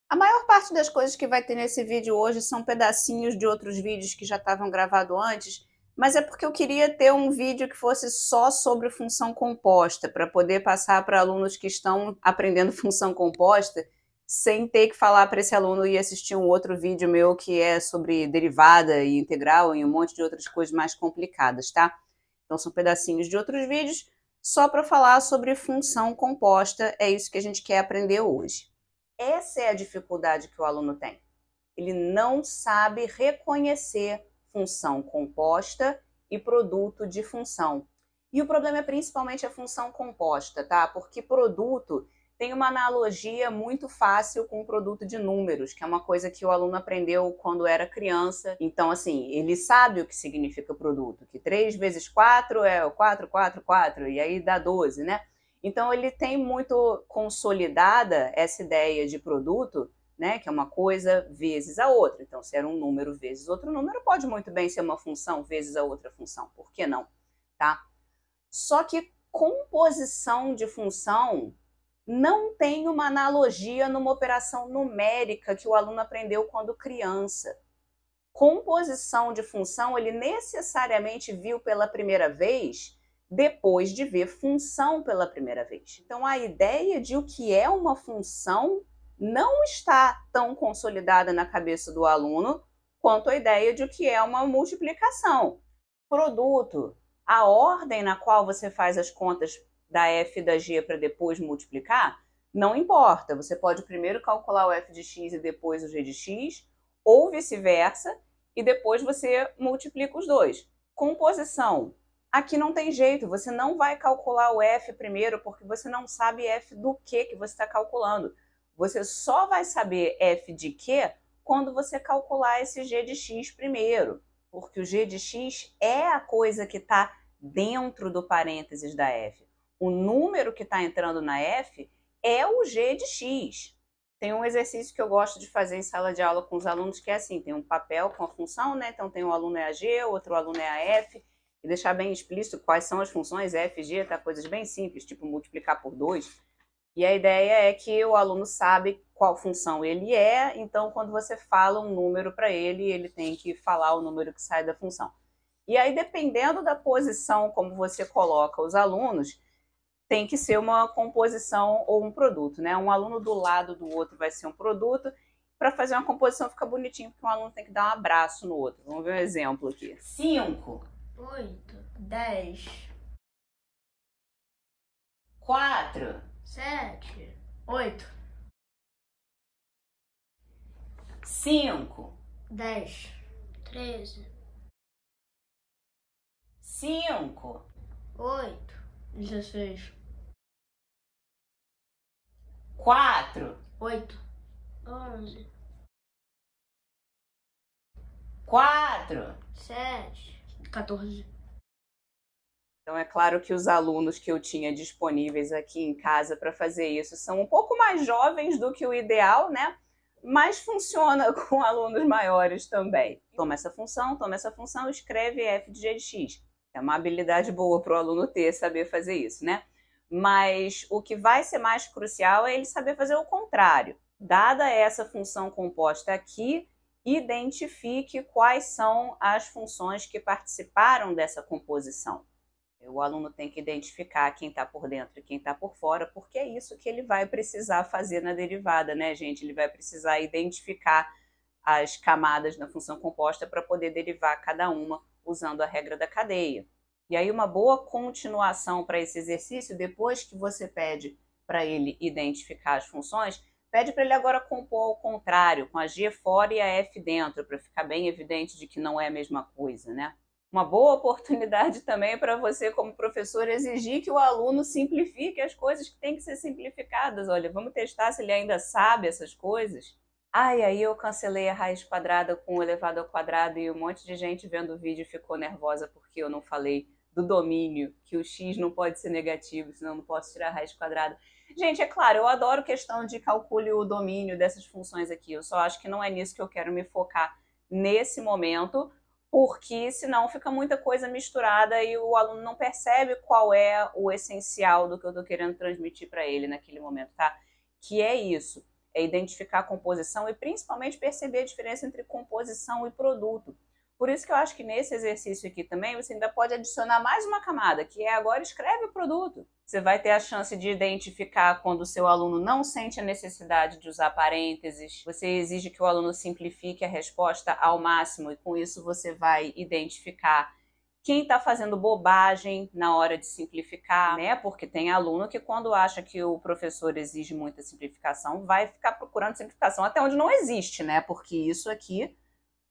A maior parte das coisas que vai ter nesse vídeo hoje são pedacinhos de outros vídeos que já estavam gravados antes, mas é porque eu queria ter um vídeo que fosse só sobre função composta, para poder passar para alunos que estão aprendendo função composta, sem ter que falar para esse aluno ir assistir um outro vídeo meu que é sobre derivada e integral e um monte de outras coisas mais complicadas, tá? Então são pedacinhos de outros vídeos, só para falar sobre função composta, é isso que a gente quer aprender hoje. Essa é a dificuldade que o aluno tem. Ele não sabe reconhecer função composta e produto de função. E o problema é principalmente a função composta, tá? Porque produto tem uma analogia muito fácil com o produto de números, que é uma coisa que o aluno aprendeu quando era criança. Então, assim, ele sabe o que significa produto, que 3 vezes 4 é o 4, 4, 4, e aí dá 12, né? Então, ele tem muito consolidada essa ideia de produto, né, que é uma coisa vezes a outra. Então, se era um número vezes outro número, pode muito bem ser uma função vezes a outra função. Por que não? Tá? Só que composição de função não tem uma analogia numa operação numérica que o aluno aprendeu quando criança. Composição de função, ele necessariamente viu pela primeira vez depois de ver função pela primeira vez. Então, a ideia de o que é uma função não está tão consolidada na cabeça do aluno quanto a ideia de o que é uma multiplicação. Produto, a ordem na qual você faz as contas da f e da g para depois multiplicar, não importa. Você pode primeiro calcular o f de x e depois o g de x, ou vice-versa, e depois você multiplica os dois. Composição. Aqui não tem jeito, você não vai calcular o f primeiro porque você não sabe f do que você está calculando. Você só vai saber f de que quando você calcular esse g de x primeiro, porque o g de x é a coisa que está dentro do parênteses da f. O número que está entrando na f é o g de x. Tem um exercício que eu gosto de fazer em sala de aula com os alunos que é assim, tem um papel com a função, né? Então tem um aluno é a g, outro aluno é a f, e deixar bem explícito quais são as funções f, g, tá? Coisas bem simples, tipo multiplicar por 2. E a ideia é que o aluno sabe qual função ele é, então quando você fala um número para ele, ele tem que falar o número que sai da função. E aí, dependendo da posição como você coloca os alunos, tem que ser uma composição ou um produto, né? Um aluno do lado do outro vai ser um produto. Para fazer uma composição fica bonitinho, porque um aluno tem que dar um abraço no outro. Vamos ver um exemplo aqui. 5, 8, 10, 4, 7, 8, 5, 10, 13, 5, 8, 16, 4, 8, 11, 4. 7, 14. Então, é claro que os alunos que eu tinha disponíveis aqui em casa para fazer isso são um pouco mais jovens do que o ideal, né? Mas funciona com alunos maiores também. Toma essa função, escreve f de g de x. É uma habilidade boa para o aluno ter, saber fazer isso, né? Mas o que vai ser mais crucial é ele saber fazer o contrário. Dada essa função composta aqui, identifique quais são as funções que participaram dessa composição. O aluno tem que identificar quem está por dentro e quem está por fora, porque é isso que ele vai precisar fazer na derivada, né, gente? Ele vai precisar identificar as camadas na função composta para poder derivar cada uma usando a regra da cadeia. E aí uma boa continuação para esse exercício, depois que você pede para ele identificar as funções, pede para ele agora compor ao contrário, com a g fora e a f dentro, para ficar bem evidente de que não é a mesma coisa, né? Uma boa oportunidade também para você, como professor, exigir que o aluno simplifique as coisas que têm que ser simplificadas. Olha, vamos testar se ele ainda sabe essas coisas. E aí eu cancelei a raiz quadrada com o elevado ao quadrado e um monte de gente vendo o vídeo ficou nervosa porque eu não falei do domínio, que o x não pode ser negativo, senão eu não posso tirar a raiz quadrada. Gente, é claro, eu adoro questão de calcule o domínio dessas funções aqui, eu só acho que não é nisso que eu quero me focar nesse momento, porque senão fica muita coisa misturada e o aluno não percebe qual é o essencial do que eu estou querendo transmitir para ele naquele momento, tá? Que é isso. é identificar a composição e principalmente perceber a diferença entre composição e produto. Por isso que eu acho que nesse exercício aqui também você ainda pode adicionar mais uma camada, que é agora escreve o produto. Você vai ter a chance de identificar quando o seu aluno não sente a necessidade de usar parênteses. Você exige que o aluno simplifique a resposta ao máximo e com isso você vai identificar quem está fazendo bobagem na hora de simplificar, né? Porque tem aluno que quando acha que o professor exige muita simplificação, vai ficar procurando simplificação até onde não existe, né? Porque isso aqui,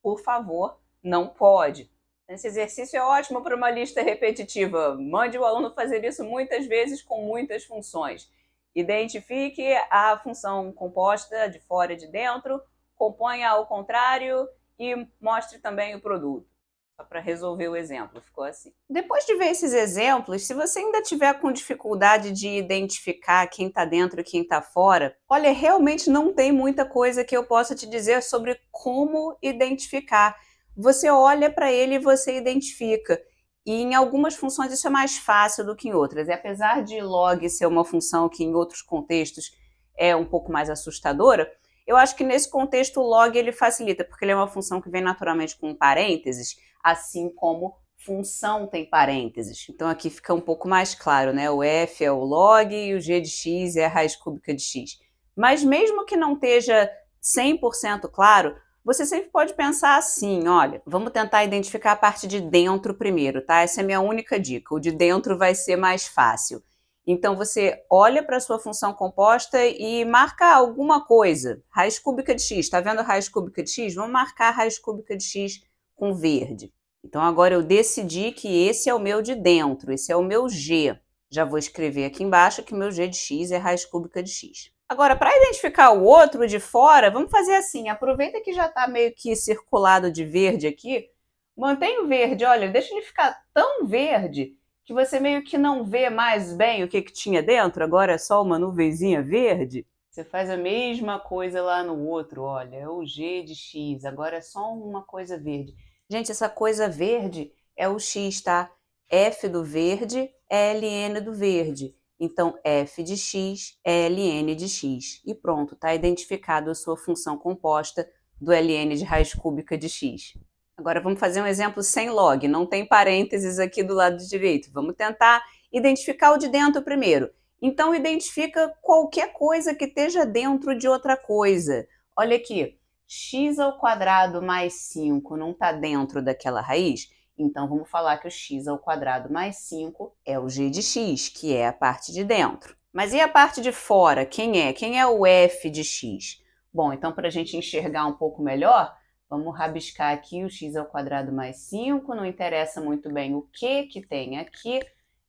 por favor, não pode. Esse exercício é ótimo para uma lista repetitiva. Mande o aluno fazer isso muitas vezes com muitas funções. Identifique a função composta de fora e de dentro, componha ao contrário e mostre também o produto. Só para resolver o exemplo, ficou assim. Depois de ver esses exemplos, se você ainda tiver com dificuldade de identificar quem está dentro e quem está fora, olha, realmente não tem muita coisa que eu possa te dizer sobre como identificar. Você olha para ele e você identifica. E em algumas funções isso é mais fácil do que em outras. E apesar de log ser uma função que em outros contextos é um pouco mais assustadora, eu acho que nesse contexto o log ele facilita, porque ele é uma função que vem naturalmente com parênteses, assim como função tem parênteses. Então aqui fica um pouco mais claro, né? O f é o log e o g de x é a raiz cúbica de x. Mas mesmo que não esteja 100% claro, você sempre pode pensar assim, olha, vamos tentar identificar a parte de dentro primeiro, tá? Essa é a minha única dica. O de dentro vai ser mais fácil. Então você olha para a sua função composta e marca alguma coisa. Raiz cúbica de x, está vendo a raiz cúbica de x? Vamos marcar a raiz cúbica de x com verde. Então agora eu decidi que esse é o meu de dentro, esse é o meu g. Já vou escrever aqui embaixo que o meu g de x é raiz cúbica de x. Agora, para identificar o outro de fora, vamos fazer assim, aproveita que já está meio que circulado de verde aqui, mantém o verde, olha, deixa ele ficar tão verde que você meio que não vê mais bem o que tinha dentro, agora é só uma nuvenzinha verde. Você faz a mesma coisa lá no outro, olha, é o g de x, agora é só uma coisa verde. Gente, essa coisa verde é o x, tá? F do verde é ln do verde. Então, f de x é ln de x. E pronto, está identificado a sua função composta do ln de raiz cúbica de x. Agora vamos fazer um exemplo sem log, não tem parênteses aqui do lado direito. Vamos tentar identificar o de dentro primeiro. Então identifica qualquer coisa que esteja dentro de outra coisa. Olha aqui, x² mais 5 não está dentro daquela raiz? Então vamos falar que o x² mais 5 é o g de x, que é a parte de dentro. Mas e a parte de fora? Quem é? Quem é o f de x? Bom, então para a gente enxergar um pouco melhor, vamos rabiscar aqui o x² mais 5, não interessa muito bem o que tem aqui,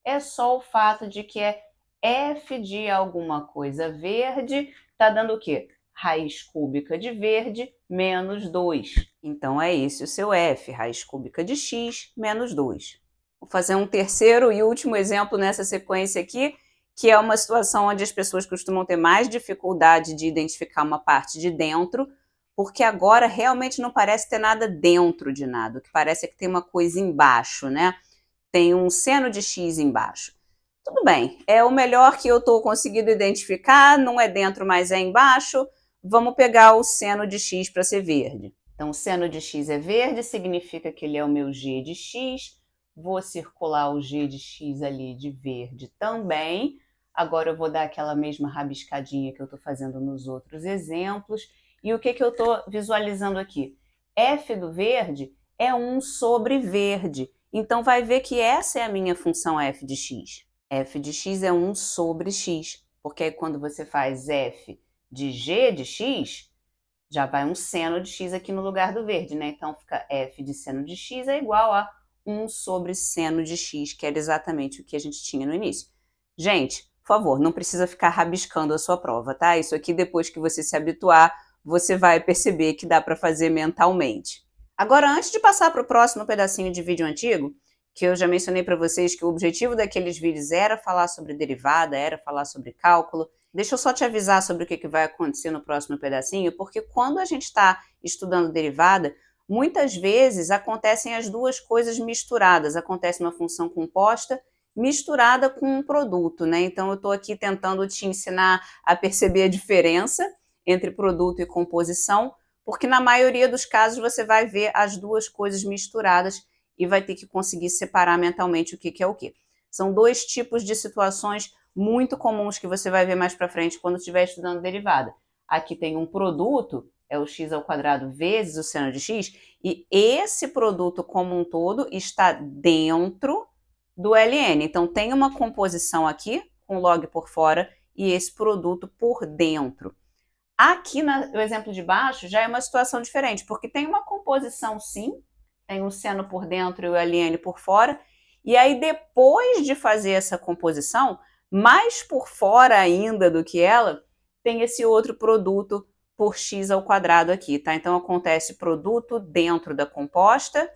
é só o fato de que é f de alguma coisa verde, está dando o quê? Raiz cúbica de verde menos 2. Então é esse o seu f, raiz cúbica de x menos 2. Vou fazer um terceiro e último exemplo nessa sequência aqui, que é uma situação onde as pessoas costumam ter mais dificuldade de identificar uma parte de dentro, porque agora realmente não parece ter nada dentro de nada. O que parece é que tem uma coisa embaixo, né? Tem um seno de x embaixo. Tudo bem, é o melhor que eu estou conseguindo identificar, não é dentro, mas é embaixo. Vamos pegar o seno de x para ser verde. Então, o seno de x é verde, significa que ele é o meu g de x. Vou circular o g de x ali de verde também. Agora eu vou dar aquela mesma rabiscadinha que eu estou fazendo nos outros exemplos. E o que eu estou visualizando aqui? F do verde é 1 sobre verde. Então, vai ver que essa é a minha função f de x. F de x é 1 sobre x. Porque aí, quando você faz f de g de x, já vai um seno de x aqui no lugar do verde, né? Então, fica f de seno de x é igual a 1 sobre seno de x, que era exatamente o que a gente tinha no início. Gente, por favor, não precisa ficar rabiscando a sua prova, tá? Isso aqui, depois que você se habituar, você vai perceber que dá para fazer mentalmente. Agora, antes de passar para o próximo pedacinho de vídeo antigo, que eu já mencionei para vocês que o objetivo daqueles vídeos era falar sobre derivada, era falar sobre cálculo, deixa eu só te avisar sobre o que vai acontecer no próximo pedacinho, porque quando a gente está estudando derivada, muitas vezes acontecem as duas coisas misturadas. Acontece uma função composta misturada com um produto, né? Então eu estou aqui tentando te ensinar a perceber a diferença entre produto e composição, porque na maioria dos casos você vai ver as duas coisas misturadas e vai ter que conseguir separar mentalmente o que é o que. São dois tipos de situações muito comuns que você vai ver mais para frente quando estiver estudando derivada. Aqui tem um produto, é o x² vezes o seno de x, e esse produto como um todo está dentro do ln. Então tem uma composição aqui, com log por fora, e esse produto por dentro. Aqui no exemplo de baixo já é uma situação diferente, porque tem uma composição sim, tem o seno por dentro e o ln por fora, e aí depois de fazer essa composição, mais por fora ainda do que ela, tem esse outro produto por x² aqui, tá? Então acontece produto dentro da composta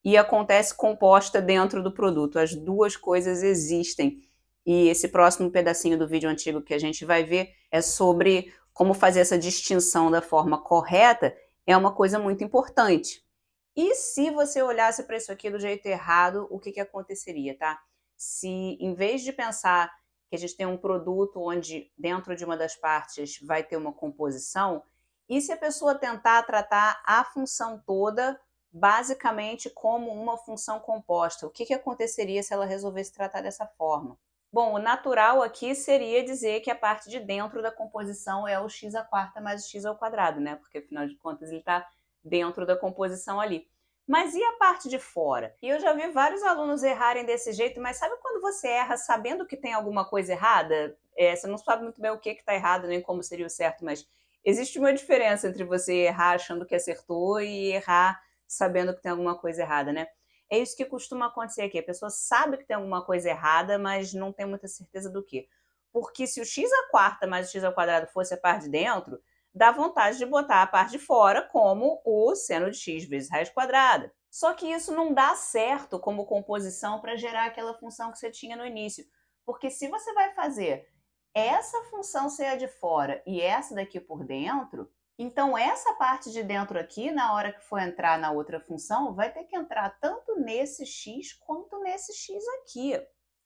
e acontece composta dentro do produto. As duas coisas existem. E esse próximo pedacinho do vídeo antigo que a gente vai ver é sobre como fazer essa distinção da forma correta, é uma coisa muito importante. E se você olhasse para isso aqui do jeito errado, o que aconteceria, tá? Se em vez de pensar que a gente tem um produto onde dentro de uma das partes vai ter uma composição, e se a pessoa tentar tratar a função toda basicamente como uma função composta, o que aconteceria se ela resolvesse tratar dessa forma? Bom, o natural aqui seria dizer que a parte de dentro da composição é o x² mais o x², né? Porque afinal de contas ele está dentro da composição ali. Mas e a parte de fora? E eu já vi vários alunos errarem desse jeito, mas sabe quando você erra sabendo que tem alguma coisa errada? Você não sabe muito bem o que está errado, nem como seria o certo, mas existe uma diferença entre você errar achando que acertou e errar sabendo que tem alguma coisa errada, né? É isso que costuma acontecer aqui. A pessoa sabe que tem alguma coisa errada, mas não tem muita certeza do que. Porque se o x² mais o x² fosse a parte de dentro, dá vontade de botar a parte de fora como o seno de x vezes raiz quadrada. Só que isso não dá certo como composição para gerar aquela função que você tinha no início. Porque se você vai fazer essa função ser a de fora e essa daqui por dentro, então essa parte de dentro aqui, na hora que for entrar na outra função, vai ter que entrar tanto nesse x quanto nesse x aqui.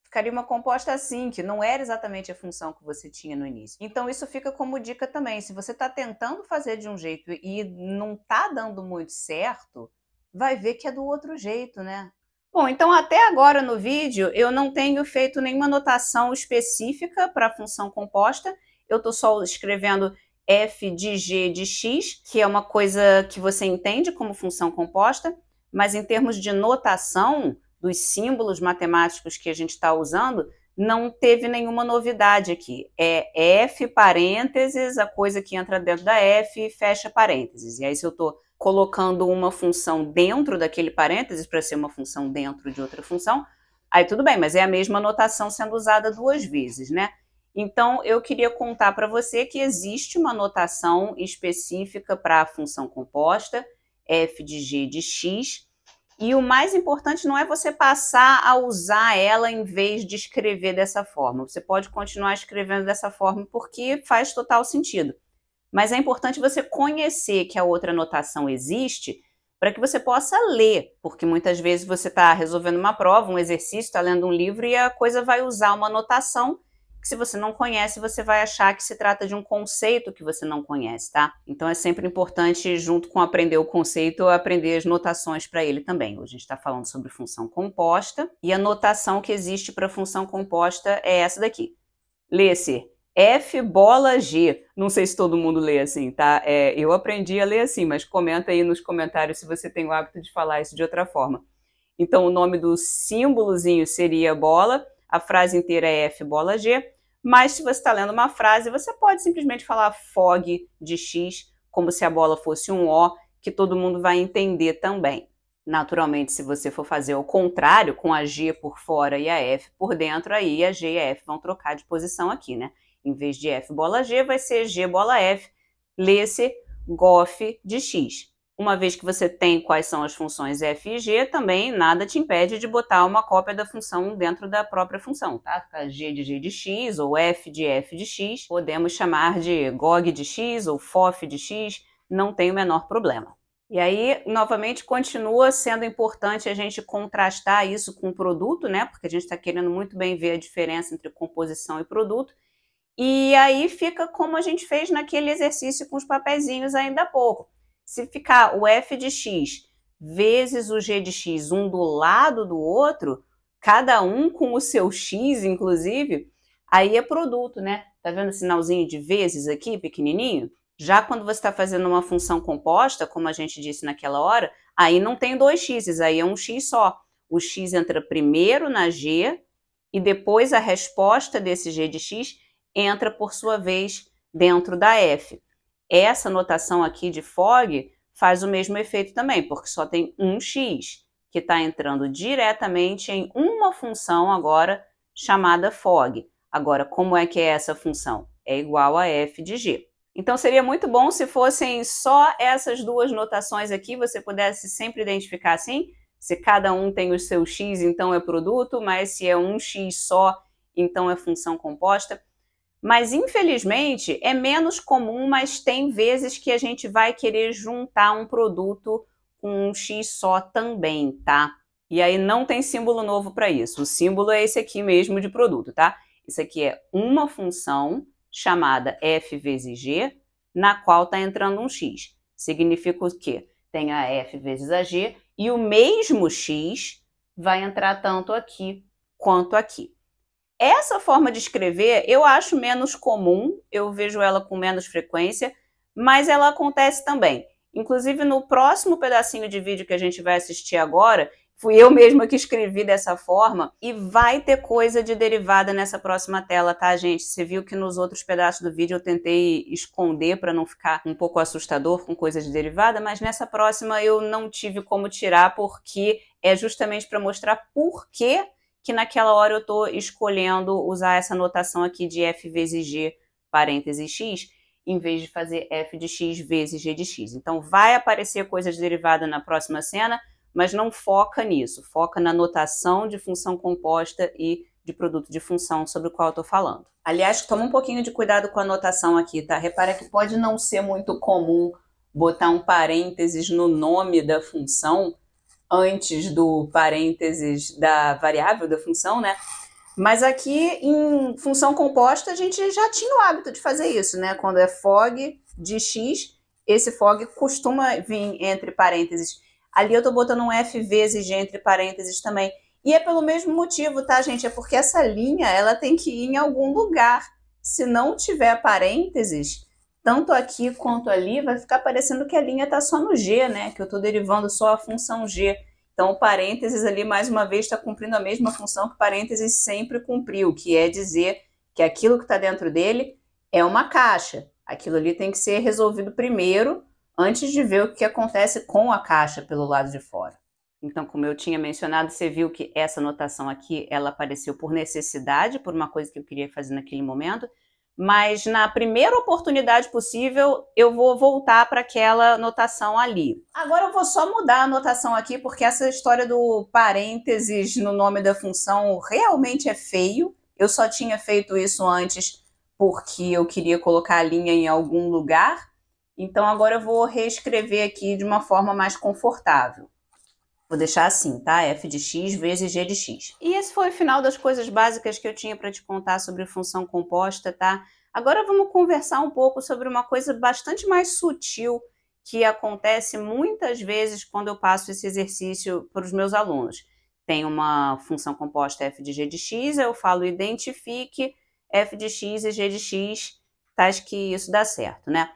Ficaria uma composta assim, que não era exatamente a função que você tinha no início. Então isso fica como dica também. Se você está tentando fazer de um jeito e não está dando muito certo, vai ver que é do outro jeito, né? Bom, então até agora no vídeo eu não tenho feito nenhuma notação específica para a função composta. Eu estou só escrevendo f de g de x, que é uma coisa que você entende como função composta, mas em termos de notação dos símbolos matemáticos que a gente está usando, não teve nenhuma novidade aqui. É f parênteses, a coisa que entra dentro da f, fecha parênteses. E aí se eu estou colocando uma função dentro daquele parênteses para ser uma função dentro de outra função, aí tudo bem, mas é a mesma notação sendo usada duas vezes, né? Então, eu queria contar para você que existe uma notação específica para a função composta, f de g de x, e o mais importante não é você passar a usar ela em vez de escrever dessa forma. Você pode continuar escrevendo dessa forma porque faz total sentido. Mas é importante você conhecer que a outra notação existe para que você possa ler, porque muitas vezes você está resolvendo uma prova, um exercício, está lendo um livro e a coisa vai usar uma notação que se você não conhece, você vai achar que se trata de um conceito que você não conhece, tá? Então é sempre importante, junto com aprender o conceito, aprender as notações para ele também. Hoje a gente está falando sobre função composta e a notação que existe para função composta é essa daqui. Lê-se F bola G. Não sei se todo mundo lê assim, tá? Eu aprendi a ler assim, mas comenta aí nos comentários se você tem o hábito de falar isso de outra forma. Então o nome do símbolozinho seria bola, a frase inteira é F bola G, mas se você está lendo uma frase, você pode simplesmente falar fog de X, como se a bola fosse um O, que todo mundo vai entender também. Naturalmente, se você for fazer o contrário, com a G por fora e a F por dentro, aí a G e a F vão trocar de posição aqui, né? Em vez de F bola G, vai ser G bola F, lê-se GOF de X. Uma vez que você tem quais são as funções f e g, também nada te impede de botar uma cópia da função dentro da própria função, tá? G de x ou f de x, podemos chamar de GOG de x ou FOF de x, não tem o menor problema. E aí, novamente, continua sendo importante a gente contrastar isso com o produto, né? Porque a gente está querendo muito bem ver a diferença entre composição e produto. E aí fica como a gente fez naquele exercício com os papeizinhos ainda há pouco. Se ficar o f de x vezes o g de x um do lado do outro, cada um com o seu x, inclusive, aí é produto, né? Tá vendo o sinalzinho de vezes aqui, pequenininho? Já quando você está fazendo uma função composta, como a gente disse naquela hora, aí não tem dois x's, aí é um x só. O x entra primeiro na g e depois a resposta desse g de x entra, por sua vez, dentro da f. Essa notação aqui de Fogg faz o mesmo efeito também, porque só tem um x, que está entrando diretamente em uma função agora chamada Fogg. Agora, como é que é essa função? É igual a f de g. Então, seria muito bom se fossem só essas duas notações aqui, você pudesse sempre identificar assim, se cada um tem o seu x, então é produto, mas se é um x só, então é função composta. Mas, infelizmente, é menos comum, mas tem vezes que a gente vai querer juntar um produto com um x só também, tá? E aí não tem símbolo novo para isso. O símbolo é esse aqui mesmo de produto, tá? Isso aqui é uma função chamada f vezes g, na qual está entrando um x. Significa o quê? Tem a f vezes a g e o mesmo x vai entrar tanto aqui quanto aqui. Essa forma de escrever eu acho menos comum, eu vejo ela com menos frequência, mas ela acontece também. Inclusive, no próximo pedacinho de vídeo que a gente vai assistir agora, fui eu mesma que escrevi dessa forma e vai ter coisa de derivada nessa próxima tela, tá, gente? Você viu que nos outros pedaços do vídeo eu tentei esconder para não ficar um pouco assustador com coisa de derivada, mas nessa próxima eu não tive como tirar porque é justamente para mostrar por que naquela hora eu estou escolhendo usar essa notação aqui de f vezes g, parênteses x, em vez de fazer f de x vezes g de x. Então, vai aparecer coisa de derivada na próxima cena, mas não foca nisso. Foca na notação de função composta e de produto de função sobre o qual eu estou falando. Aliás, toma um pouquinho de cuidado com a notação aqui, tá? Repara que pode não ser muito comum botar um parênteses no nome da função, antes do parênteses da variável da função, né? Mas aqui em função composta a gente já tinha o hábito de fazer isso, né? Quando é Fogg de x, esse Fogg costuma vir entre parênteses. Ali eu tô botando um f vezes g entre parênteses também. E é pelo mesmo motivo, tá, gente? É porque essa linha ela tem que ir em algum lugar. Se não tiver parênteses, tanto aqui quanto ali, vai ficar parecendo que a linha está só no g, né? Que eu estou derivando só a função g. Então, o parênteses ali, mais uma vez, está cumprindo a mesma função que o parênteses sempre cumpriu, que é dizer que aquilo que está dentro dele é uma caixa. Aquilo ali tem que ser resolvido primeiro, antes de ver o que acontece com a caixa pelo lado de fora. Então, como eu tinha mencionado, você viu que essa notação aqui, ela apareceu por necessidade, por uma coisa que eu queria fazer naquele momento, mas na primeira oportunidade possível eu vou voltar para aquela notação ali. Agora eu vou só mudar a notação aqui, porque essa história do parênteses no nome da função realmente é feio. Eu só tinha feito isso antes porque eu queria colocar a linha em algum lugar. Então agora eu vou reescrever aqui de uma forma mais confortável. Vou deixar assim, tá? f de x vezes g de x. E esse foi o final das coisas básicas que eu tinha para te contar sobre função composta, tá? Agora vamos conversar um pouco sobre uma coisa bastante mais sutil que acontece muitas vezes quando eu passo esse exercício para os meus alunos. Tem uma função composta f de g de x, eu falo identifique f de x e g de x, tais que isso dá certo, né?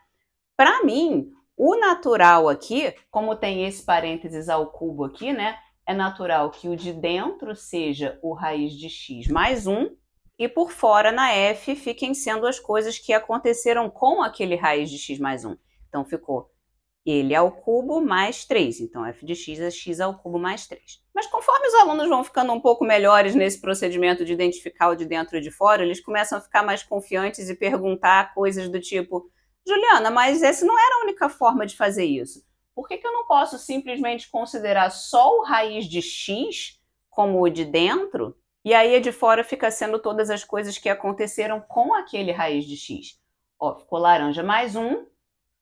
Para mim, o natural aqui, como tem esse parênteses ao cubo aqui, né? É natural que o de dentro seja o raiz de x mais 1 e por fora na f fiquem sendo as coisas que aconteceram com aquele raiz de x mais 1. Então ficou ele ao cubo mais 3. Então f de x é x ao cubo mais 3. Mas conforme os alunos vão ficando um pouco melhores nesse procedimento de identificar o de dentro e de fora, eles começam a ficar mais confiantes e perguntar coisas do tipo: Juliana, mas essa não era a única forma de fazer isso. Por que eu não posso simplesmente considerar só o raiz de x como o de dentro? E aí a de fora fica sendo todas as coisas que aconteceram com aquele raiz de x. Ó, ficou laranja mais 1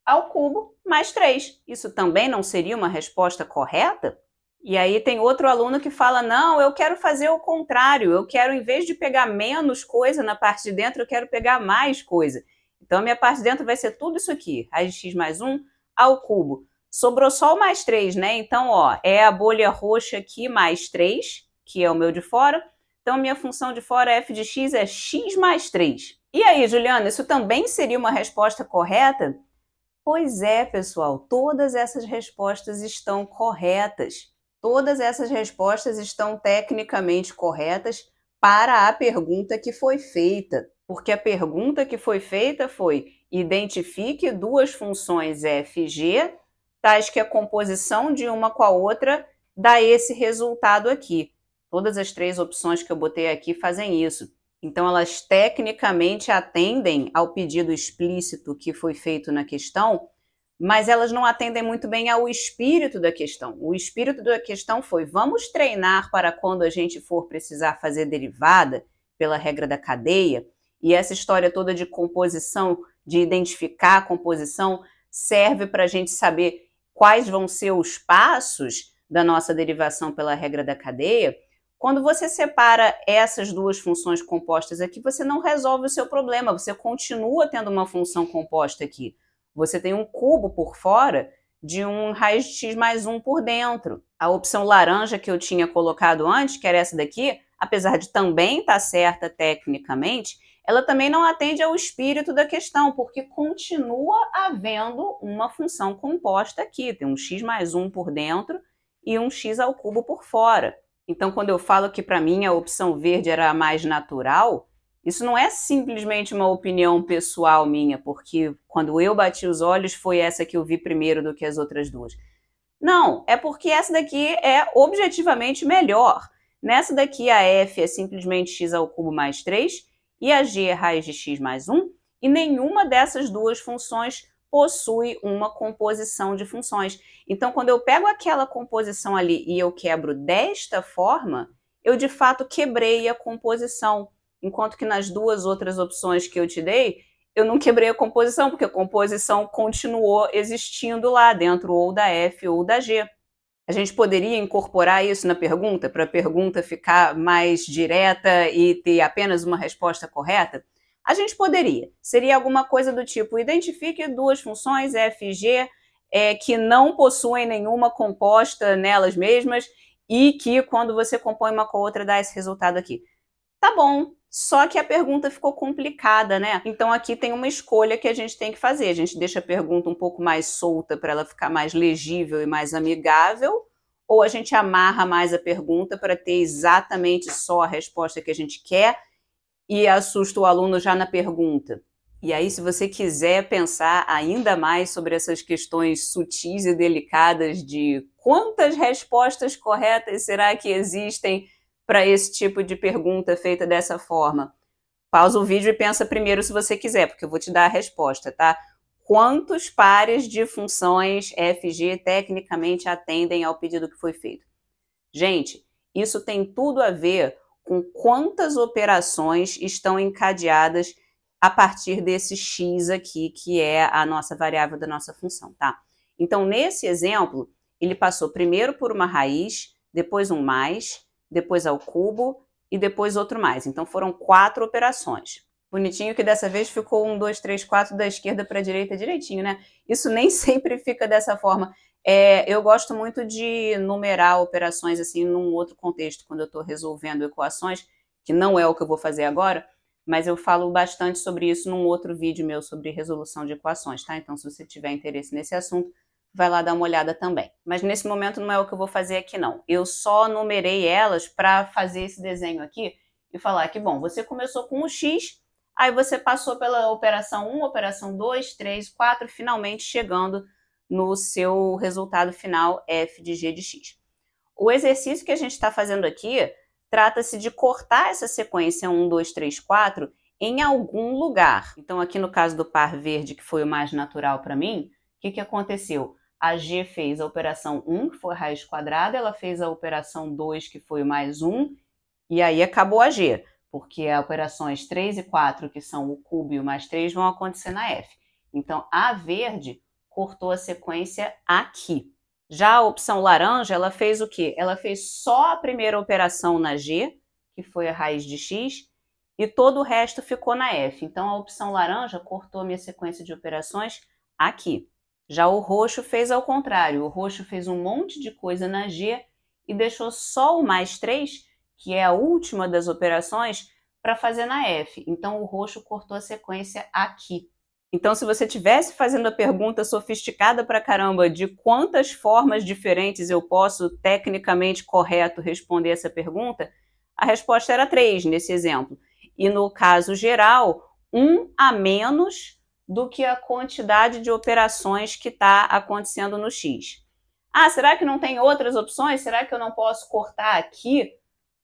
ao cubo mais 3. Isso também não seria uma resposta correta? E aí tem outro aluno que fala, não, eu quero fazer o contrário, eu quero, em vez de pegar menos coisa na parte de dentro, eu quero pegar mais coisa. Então, a minha parte de dentro vai ser tudo isso aqui, raiz de x mais 1 ao cubo. Sobrou só o mais 3, né? Então, ó, é a bolha roxa aqui mais 3, que é o meu de fora. Então, minha função de fora f de x é x mais 3. E aí, Juliana, isso também seria uma resposta correta? Pois é, pessoal, todas essas respostas estão corretas. Todas essas respostas estão tecnicamente corretas para a pergunta que foi feita. Porque a pergunta que foi feita foi: identifique duas funções f e g, tais que a composição de uma com a outra dá esse resultado aqui. Todas as três opções que eu botei aqui fazem isso. Então, elas tecnicamente atendem ao pedido explícito que foi feito na questão, mas elas não atendem muito bem ao espírito da questão. O espírito da questão foi: vamos treinar para quando a gente for precisar fazer derivada pela regra da cadeia, e essa história toda de composição, de identificar a composição, serve para a gente saber quais vão ser os passos da nossa derivação pela regra da cadeia. Quando você separa essas duas funções compostas aqui, você não resolve o seu problema, você continua tendo uma função composta aqui. Você tem um cubo por fora de um raiz de x mais 1 por dentro. A opção laranja que eu tinha colocado antes, que era essa daqui, apesar de também estar certa tecnicamente, ela também não atende ao espírito da questão, porque continua havendo uma função composta aqui. Tem um x mais 1 por dentro e um x ao cubo por fora. Então, quando eu falo que para mim a opção verde era a mais natural, isso não é simplesmente uma opinião pessoal minha, porque quando eu bati os olhos foi essa que eu vi primeiro do que as outras duas. Não, é porque essa daqui é objetivamente melhor. Nessa daqui a f é simplesmente x ao cubo mais 3 e a g é raiz de x mais 1, e nenhuma dessas duas funções possui uma composição de funções. Então, quando eu pego aquela composição ali e eu quebro desta forma, eu de fato quebrei a composição. Enquanto que nas duas outras opções que eu te dei, eu não quebrei a composição, porque a composição continuou existindo lá dentro, ou da F ou da G. A gente poderia incorporar isso na pergunta, para a pergunta ficar mais direta e ter apenas uma resposta correta? A gente poderia. Seria alguma coisa do tipo: identifique duas funções f e g que não possuem nenhuma composta nelas mesmas e que, quando você compõe uma com a outra, dá esse resultado aqui. Tá bom, só que a pergunta ficou complicada, né? Então aqui tem uma escolha que a gente tem que fazer. A gente deixa a pergunta um pouco mais solta para ela ficar mais legível e mais amigável, ou a gente amarra mais a pergunta para ter exatamente só a resposta que a gente quer e assusta o aluno já na pergunta. E aí, se você quiser pensar ainda mais sobre essas questões sutis e delicadas de quantas respostas corretas será que existem para esse tipo de pergunta feita dessa forma, pausa o vídeo e pensa primeiro se você quiser, porque eu vou te dar a resposta, tá? Quantos pares de funções f e g tecnicamente atendem ao pedido que foi feito? Gente, isso tem tudo a ver com quantas operações estão encadeadas a partir desse x aqui, que é a nossa variável da nossa função, tá? Então, nesse exemplo, ele passou primeiro por uma raiz, depois um mais, depois ao cubo e depois outro mais. Então, foram 4 operações. Bonitinho que dessa vez ficou 1, 2, 3, 4 da esquerda para a direita direitinho, né? Isso nem sempre fica dessa forma. Eu gosto muito de numerar operações assim num outro contexto, quando eu estou resolvendo equações, que não é o que eu vou fazer agora, mas eu falo bastante sobre isso num outro vídeo meu sobre resolução de equações, tá? Então, se você tiver interesse nesse assunto, vai lá dar uma olhada também. Mas nesse momento não é o que eu vou fazer aqui, não. Eu só numerei elas para fazer esse desenho aqui e falar que, bom, você começou com o x, aí você passou pela operação 1, operação 2, 3, 4, finalmente chegando no seu resultado final f de g de x. O exercício que a gente está fazendo aqui trata-se de cortar essa sequência 1, 2, 3, 4 em algum lugar. Então, aqui no caso do par verde, que foi o mais natural para mim, o que aconteceu? A G fez a operação 1, que foi a raiz quadrada, ela fez a operação 2, que foi o mais 1, e aí acabou a G, porque as operações 3 e 4, que são o cubo e o mais 3, vão acontecer na F. Então, a verde cortou a sequência aqui. Já a opção laranja, ela fez o quê? Ela fez só a primeira operação na G, que foi a raiz de x, e todo o resto ficou na F. Então, a opção laranja cortou a minha sequência de operações aqui. Já o roxo fez ao contrário. O roxo fez um monte de coisa na G e deixou só o mais 3, que é a última das operações, para fazer na F. Então, o roxo cortou a sequência aqui. Então, se você estivesse fazendo a pergunta sofisticada pra caramba de quantas formas diferentes eu posso, tecnicamente correto, responder essa pergunta, a resposta era 3 nesse exemplo. E no caso geral, 1 a menos do que a quantidade de operações que está acontecendo no X. Ah, será que não tem outras opções? Será que eu não posso cortar aqui?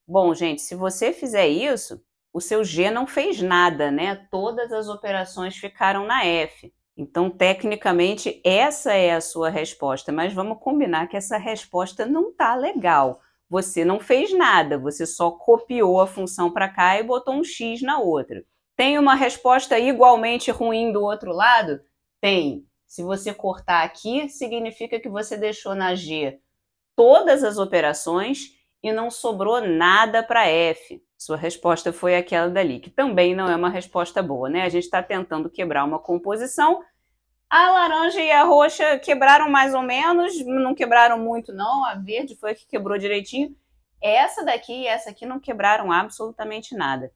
Bom, gente, se você fizer isso, o seu G não fez nada, né? Todas as operações ficaram na F. Então, tecnicamente, essa é a sua resposta, mas vamos combinar que essa resposta não tá legal. Você não fez nada, você só copiou a função para cá e botou um X na outra. Tem uma resposta igualmente ruim do outro lado? Tem. Se você cortar aqui, significa que você deixou na G todas as operações e não sobrou nada para F. Sua resposta foi aquela dali, que também não é uma resposta boa, né? A gente está tentando quebrar uma composição. A laranja e a roxa quebraram mais ou menos, não quebraram muito não, a verde foi a que quebrou direitinho. Essa daqui e essa aqui não quebraram absolutamente nada.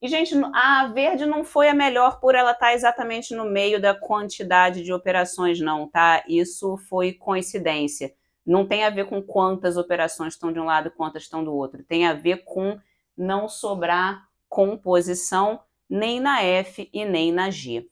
E, gente, a verde não foi a melhor por ela estar exatamente no meio da quantidade de operações, não, tá? Isso foi coincidência. Não tem a ver com quantas operações estão de um lado e quantas estão do outro. Tem a ver com não sobrar composição nem na F e nem na G.